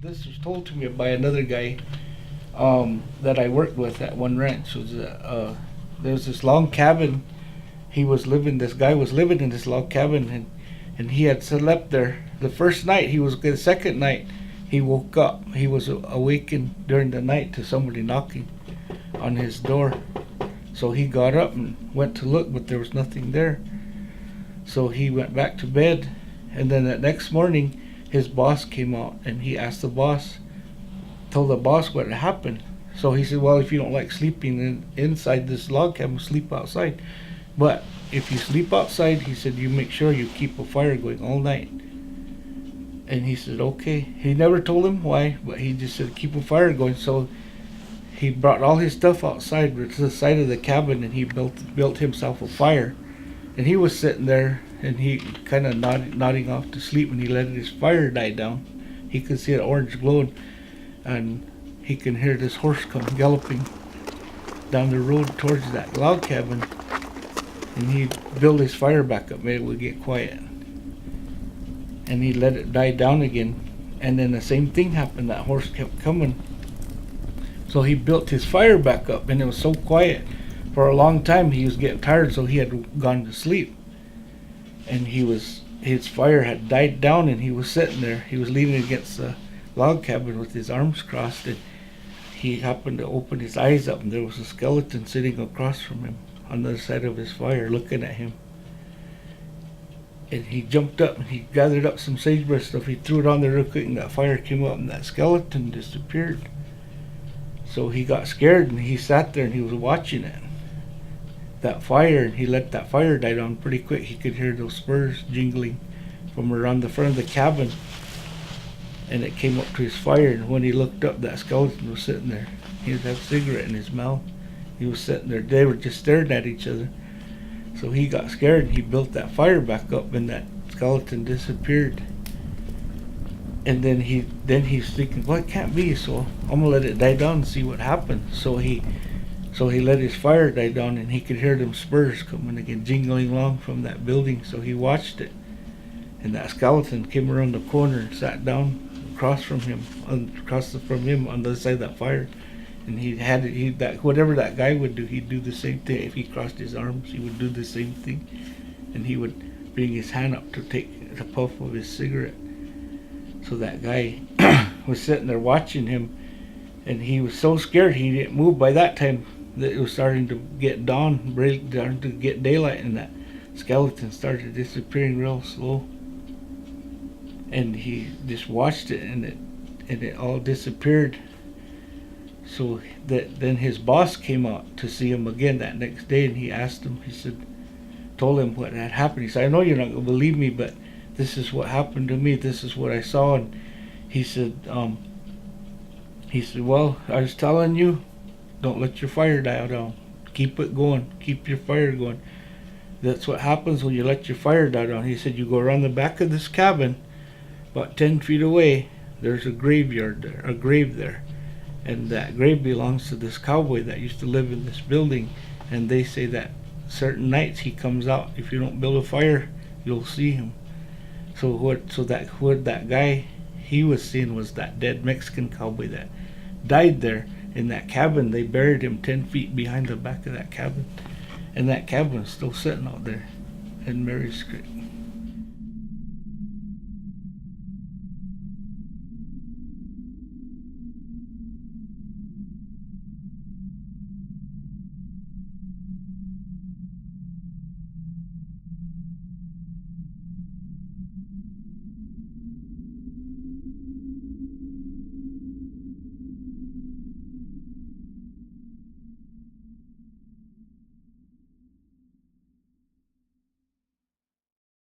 this was told to me by another guy that I worked with at one ranch. Was there was this log cabin. This guy was living in this log cabin, and he had slept there. The first night the second night he woke up. He was awakened during the night to somebody knocking on his door. So he got up and went to look, but there was nothing there. So he went back to bed, and then that next morning his boss came out, and he asked told the boss what had happened. So he said, well, if you don't like sleeping inside this log cabin, sleep outside. But if you sleep outside, he said, you make sure you keep a fire going all night. And he said, okay. He never told him why, but he just said, keep a fire going. So he brought all his stuff outside to the side of the cabin, and he built himself a fire. And he was sitting there, and he kind of nodding off to sleep, and he let his fire die down. He could see an orange glow, and he can hear this horse come galloping down the road towards that log cabin. And he built his fire back up, maybe it would get quiet. And he let it die down again. And then the same thing happened, that horse kept coming. So he built his fire back up, and it was so quiet. For a long time he was getting tired, so he had gone to sleep. And his fire had died down, and he was sitting there. He was leaning against the log cabin with his arms crossed, and he happened to open his eyes up, and there was a skeleton sitting across from him on the other side of his fire looking at him. And he jumped up and he gathered up some sagebrush stuff. He threw it on there real quick, and that fire came up, and that skeleton disappeared. So he got scared, and he sat there and he was watching it, that fire, and he let that fire die down pretty quick. He could hear those spurs jingling from around the front of the cabin, and it came up to his fire. And when he looked up, that skeleton was sitting there. He had a cigarette in his mouth. He was sitting there. They were just staring at each other. So he got scared, and he built that fire back up, and that skeleton disappeared. And then he's thinking, well, it can't be, so I'm gonna let it die down and see what happens. So he let his fire die down, and he could hear them spurs coming again, jingling along from that building. So he watched it, and that skeleton came around the corner and sat down across from him on the other side of that fire. And whatever that guy would do, he'd do the same thing. If he crossed his arms, he would do the same thing, and he would bring his hand up to take a puff of his cigarette. So that guy was sitting there watching him, and he was so scared he didn't move. By that time, that it was starting to get dawn, starting to get daylight, and that skeleton started disappearing real slow. And he just watched it, and it all disappeared. So then his boss came out to see him again that next day, and he asked him. Told him what had happened. He said, "I know you're not gonna believe me, but this is what happened to me. This is what I saw." And he said, "Well, I was telling you, don't let your fire die down. Keep it going. Keep your fire going. That's what happens when you let your fire die down." He said, "You go around the back of this cabin, about 10 feet away. There's a grave there, and that grave belongs to this cowboy that used to live in this building. And they say that certain nights he comes out. If you don't build a fire, you'll see him." What that guy he was seeing was that dead Mexican cowboy that died there in that cabin. They buried him 10 feet behind the back of that cabin, and that cabin is still sitting out there in Mary's Creek.